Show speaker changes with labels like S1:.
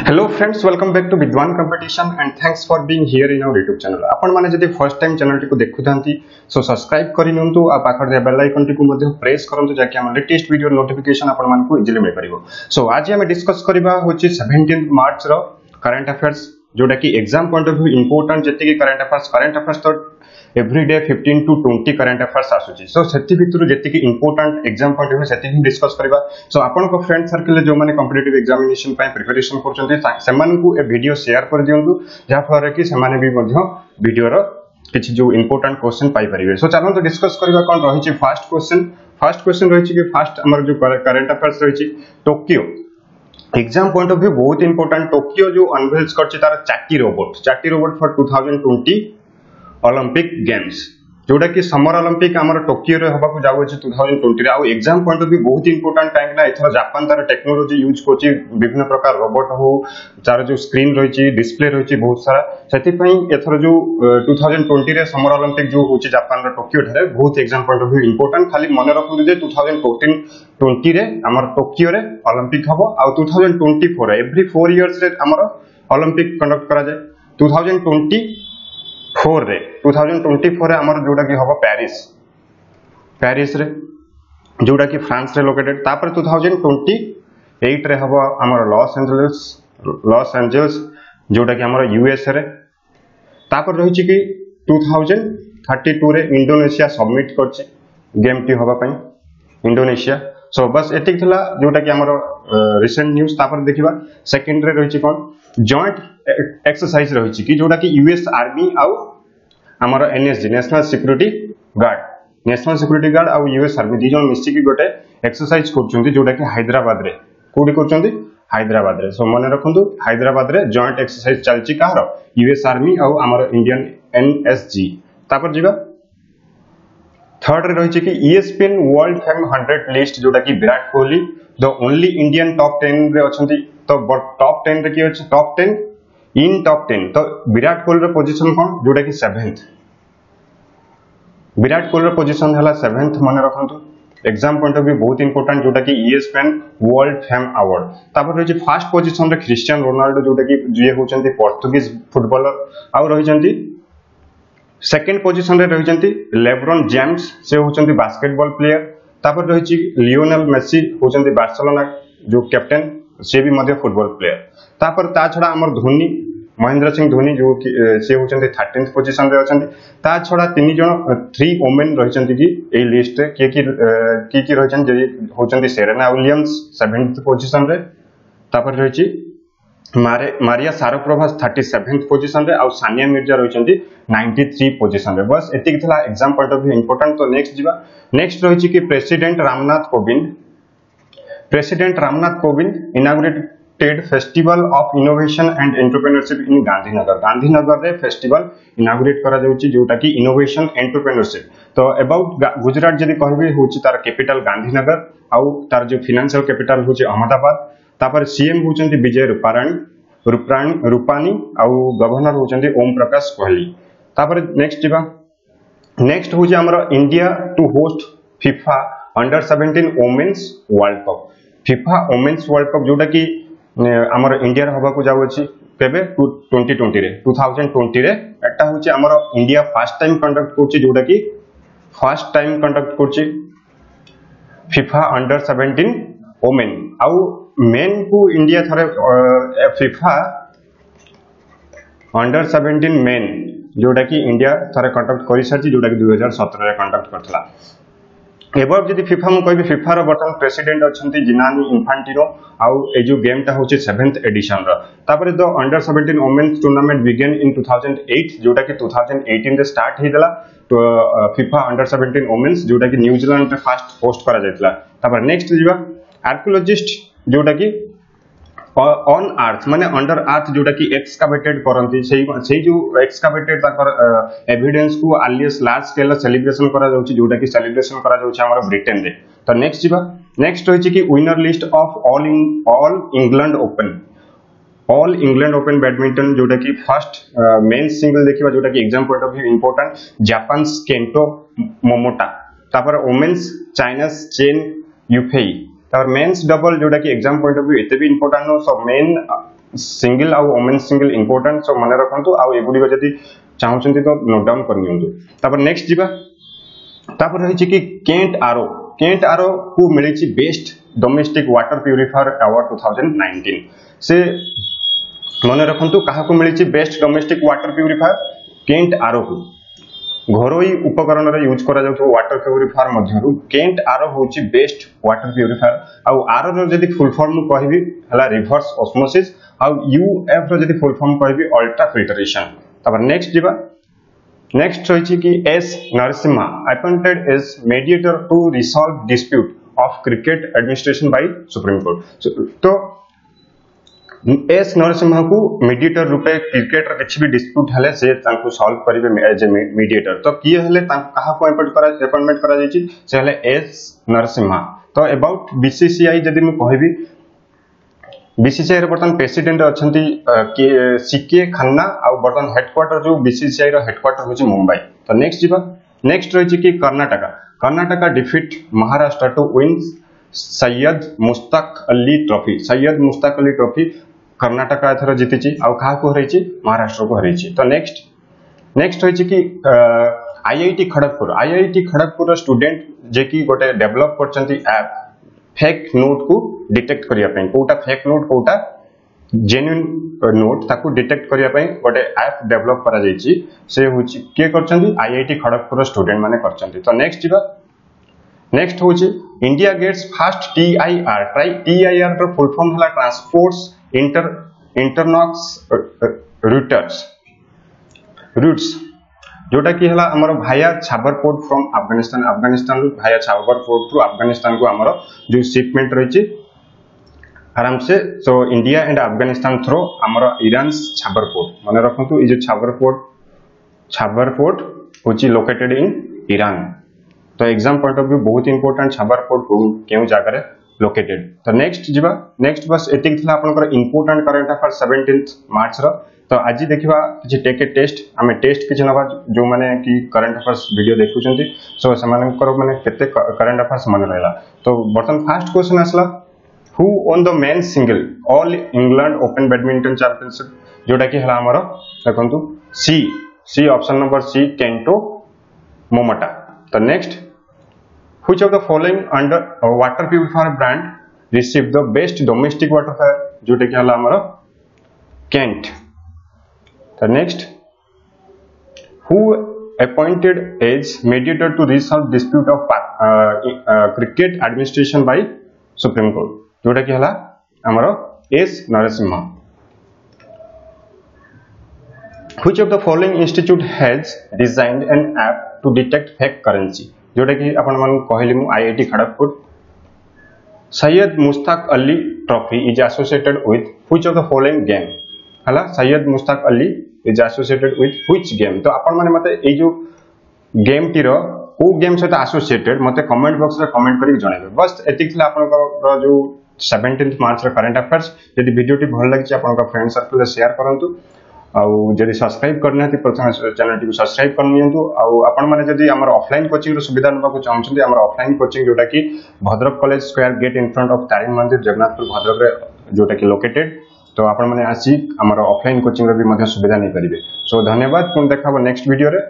S1: Hello friends, welcome back to Vidwan Competition and thanks for being here in our YouTube channel. आपण माने जदि first time channel T को देखुथांती so subscribe करि नंतु आ पाखर दे bell icon T को मध्ये press करंतु जाके हम लेटेस्ट वीडियो नोटिफिकेशन आपण मान को इजीली मिल परिबो। सो आज हम डिस्कस करबा होची 17 मार्च रो करंट अफेयर्स जोटा कि exam point of view important जति कि करंट अफेयर्स तो एवरीडे 15 to 20 करंट अफेयर्स आसुची। सो सेति भितरु जति कि important exam point of view सेति हम डिस्कस करबा। सो आपन को फ्रेंड सर्कल जो माने कॉम्पिटिटिव एग्जामिनेशन पय प्रिपरेशन करचंती सेमान को ए वीडियो शेयर कर दियंतु जा फर कि सेमाने भी मध्य वीडियो रो किछि जो इंपोर्टेंट क्वेश्चन पाई परिबे। सो चलो तो डिस्कस करबा कोन रहिछि फर्स्ट क्वेश्चन रहिछि कि फर्स्ट हमर जो करंट अफेयर्स रहिछि Tokyo exam point of view बहुत इंपोर्टेंट। टोक्यो जो अनवेल्स करछि तार चाटी रोबोट फॉर 2020 ओलंपिक गेम्स जोटा कि समर ओलंपिक हमर टोक्यो रे हबा को जाउ अछि 2020 रे। आ एग्जाम पॉइंट ऑफ व्यू बहुत इंपोर्टेंट काहे ना एथर जापान तार टेक्नोलॉजी यूज करछि विभिन्न प्रकार रोबोट हो तार जो स्क्रीन रहिछि डिस्प्ले रहिछि बहुत सारा सेति पई एथर जो 2020 रे समर ओलंपिक जो होछि जापान रो टोक्यो ठारे बहुत exam point of view important. खाली मन रखु जे 2020 रे हमर टोक्यो रे ओलंपिक हबो आ 2024 एवरी 4 इयर्स रे हमर ओलंपिक कंडक्ट करा जाय। 2024 रे हमर जोटा कि हबो पेरिस रे जोटा कि फ्रांस रे लोकेटेड। तापर 2028 रे हबो हमर लॉस एंजल्स जोटा कि हमर यूएस रे। तापर रहि छि कि 2032 रे इंडोनेशिया सबमिट करछि गेम टी हबा पई इंडोनेशिया। सो बस एतिक थला जोटा कि हमर रिसेंट न्यूज़। तापर देखिबा सेकंड रे रहि छि कोन जॉइंट एक्सरसाइज रहि छि कि जोटा कि यूएस आर्मी आउ हमर एनएसजी नेशनल सिक्योरिटी गार्ड आउ यूएस आर्मी दी जन मिसी कि गोटे एक्सरसाइज करछन्ती जोटा कि हैदराबाद रे कोडी करछन्ती हैदराबाद रे। सो मन रखंतु हैदराबाद रे जॉइंट एक्सरसाइज चलछि काहर यूएस आर्मी आउ हमर इंडियन एनएसजी। तापर जिबा थर्ड रे रहि छि कि ESPN वर्ल्ड फेम 100 लिस्ट जोटा कि Virat Kohli the only Indian top 10 रे अछंती। तो टॉप 10 रे कि अछि टॉप 10 तो विराट कोहली रो पोजीशन कोन जोटा कि 7th विराट कोहली रो पोजीशन हला 7th मन रखंतु। एग्जाम पॉइंट ऑफ व्यू बहुत इंपोर्टेंट जोटा कि ESPN वर्ल्ड फेम अवार्ड। तापर रहि छि फर्स्ट पोजीशन रे क्रिस्टियानो रोनाल्डो जोटा कि जे होचंती पोर्तुगीज फुटबॉलर आ रहि जंती। सेकंड पोजीशन रे रहि जंती लेब्रॉन जेम्स से होचंती बास्केटबॉल प्लेयर। तापर रहि छि लियोनेल मेसी होचंती बार्सिलोना जो कैप्टन से भी मध्य फुटबॉल प्लेयर। तापर ता छडा हमर धोनी महेंद्र सिंह धोनी जो से होचंती 13th पोजीशन रे अछंती। ता छडा तीन जण 3 वुमेन रहिचंती कि ए लिस्ट रे की रहिचन जे होचंती सेरेना विलियम्स 7th पोजीशन रे। तापर रहि छि मारिया सारापोवा 37th पोजीशन रे आ सानिया मिर्जा रहिचंती 93 पोजीशन रे। बस एतिक थला exam point of view important. तो नेक्स्ट जिबा नेक्स्ट रहि छि कि president Ramnath Kovind inaugurated festival of innovation and entrepreneurship in Gandhinagar रे फेस्टिवल इनॉग्रेट करा जाउची जोटा कि इनोवेशन एंटरप्रेन्योरशिप। तो अबाउट गुजरात जदी कहबे होची तार कैपिटल गांधीनगर आउ तार जो फाइनेंशियल कैपिटल होची अहमदाबाद। तापर सीएम होचंती विजय रूपानी आउ गवर्नर होचंती ओम प्रकाश कोहली। तापर नेक्स्ट जिबा नेक्स्ट होची हमर India to host FIFA under 17 women's World Cup. FIFA women's World Cup जोटा कि हमर इंडिया रे हबा को जाउ अछि केबे 2020 रे एटा होची हमर इंडिया फर्स्ट टाइम कंडक्ट करछि जोटा कि फर्स्ट टाइम कंडक्ट करछि फीफा अंडर 17 वुमेन आउ मेन को इंडिया थारे फीफा अंडर 17 मेन जोटा कि इंडिया थारे कंडक्ट करि सारछि जोटा कि 2017 रे कंडक्ट करथला। एबार जदी फीफा मु कहबी फीफा रो बर्तमान प्रेसिडेंट अछंती जिनानी इन्फांटिनो आउ ए जो गेम ता होची 7th एडिशन रो। तापर the under 17 women's tournament began in 2008 जोटा कि 2018 रे स्टार्ट हेदला। तो फीफा अंडर 17 वुमेन्स जोटा कि न्यूजीलैंड रे फर्स्ट होस्ट करा जायतला। तापर नेक्स्ट जिबा आर्कियोलॉजिस्ट जोटा कि ऑन अर्थ माने अंडर अर्थ जोटा कि एक्सकावेटेड करंती सेही जो एक्सकावेटेड ताकर एविडेंस को आलियस लार्ज स्केल सेलिब्रेशन करा जाउची जोटा कि सेलिब्रेशन करा जाउची हमर ब्रिटेन रे। तो नेक्स्ट जिबा नेक्स्ट होई छि कि winner list of all England open badminton जोटा कि फर्स्ट मेन सिंगल देखिबा जोटा कि exam point of view important Japan Kento Momota. तापर वुमेन्स चाइनास चेन युफेई। तापर मेंस डबल जोटा कि एग्जाम पॉइंट ऑफ व्यू एते भी इंपोर्टेंट नो। सो मेन सिंगल आउ वुमेन सिंगल इंपोर्टेंट सो मन रखंतु आउ एगुडी जदी चाहउछंती तो नोट डाउन कर नियंतु तापर नेक्स्ट जिबा तापर रही कि केंट आरो को मिली best domestic water purifier award 2019 से मन रखंतु काहा को मिली best domestic water purifier Kent RO को घरोई उपकरण रे यूज करा जाउ वाटर प्यूरिफायर मध्यरु केंट आरो होची बेस्ट वाटर प्यूरिफायर आउ आरो रो जदी फुल फॉर्म कहबी हला रिवर्स ऑस्मोसिस आउ यूएफ रो जदी फुल फॉर्म कहबी अल्ट्रा फिल्ट्रेशन तब नेक्स्ट जिबा नेक्स्ट रही कि S Narasimha appointed as mediator to resolve dispute of cricket administration by Supreme Court तो एस नरसिम्हा को मीडिएटर रूपे क्रिकेट रे किछि भी डिस्प्यूट हले से तांको सॉल्व करिवे एज ए मीडिएटर तो किए हले काहा को अपॉइंटमेंट करा जायछि से हले एस नरसिम्हा तो अबाउट बीसीसीआई जदी मैं कहबी बीसीसीआई रे बर्तन प्रेसिडेंट अछंती सीके खन्ना आ बर्तन हेडक्वार्टर जो बीसीसीआई रो हेडक्वार्टर होछि मुंबई तो नेक्स्ट जीवा नेक्स्ट रही कि Karnataka defeat Maharashtra to win Syed Mushtaq Ali trophy Karnataka एथर जीति आउ कहा को हरैछि महाराष्ट्र को हरैछि तो नेक्स्ट रही कि आईआईटी खड़गपुर स्टूडेंट जे कि गोटे डेवलप करचंती ऐप फेक नोट को डिटेक्ट करिया पई कोटा फेक नोट कोटा जेन्युइन नोट ताको डिटेक्ट करिया पई गोटे ऐप डेवलप करा जायछि से होछि के करचंती आईआईटी खड़गपुर स्टूडेंट माने करचंती तो नेक्स्ट होछि इंडिया गेट्स फर्स्ट टीआईआर रो फुल फॉर्म हला ट्रांसपोर्ट्स इंटरनॉक्स रूट्स जोटा कि हला हमर via Chabahar port from Afghanistan via Chabahar port to Afghanistan को हमर जो शिपमेंट रहिछि आराम से so India and Afghanistan through हमर ईरान छाबरपोर्ट माने रखंतु ई जो छाबरपोर्ट होछि लोकेटेड इन ईरान तो एग्जाम पॉइंट ऑफ व्यू बहुत इंपोर्टेंट छाबरपोर्ट केउ जागा रे लोकेटेड तो नेक्स्ट बस एतिक थिला आपनकर important current affair 17th March रो तो आज देखिबा कि टेक ए टेस्ट हमें टेस्ट किछ नबा जो माने कि करंट अफेयर्स वीडियो देखुचंती सो समानकर माने केते करंट अफेयर्स मन रहला तो बर्तन फर्स्ट क्वेश्चन आसला who won the men single All England open badminton championship जोटा कि हला हमरो देखंतु see option number C Kento Momota तो next which of the following under water purifier brand received the best domestic water purifier Jote कि हला हमरो Kent तो next who appointed as mediator to resolve dispute of cricket administration by supreme court जोटा कि हला हमरो S Narasimha which of the following institute has designed an app to detect fake currency जोटा कि अपन मन कहली मु IIT Kharagpur Syed Mushtaq Ali trophy is associated with which of the following game हला Syed Mushtaq Ali is associated with which game तो अपन माने मते ए जो गेम टी रो को गेम सहित एसोसिएटेड मते कमेंट बॉक्स रे कमेंट करी जणाइबे बस एतिक थिला अपन को जो 17th मार्च रे करंट अफेयर्स यदि वीडियो टी भल लागि अपन का फ्रेंड सर्कल रे शेयर करंतु आउ जदि सब्सक्राइब करना थी प्रथम चैनल टी सब्सक्राइब कर नियंतु आउ आपण माने जदि हमर ऑफलाइन कोचिंग रो सुविधा नबा को चाहछन्ती हमर ऑफलाइन कोचिंग जोटा कि Bhadrak college square get in front of Tarini मंदिर जगन्नाथपुर भद्रक रे जोटा कि लोकेटेड तो आपण माने आसी हमर ऑफलाइन कोचिंग रो भी मध्य सुविधा नै करिवे सो धन्यवाद पुन देखाबो नेक्स्ट वीडियो रे।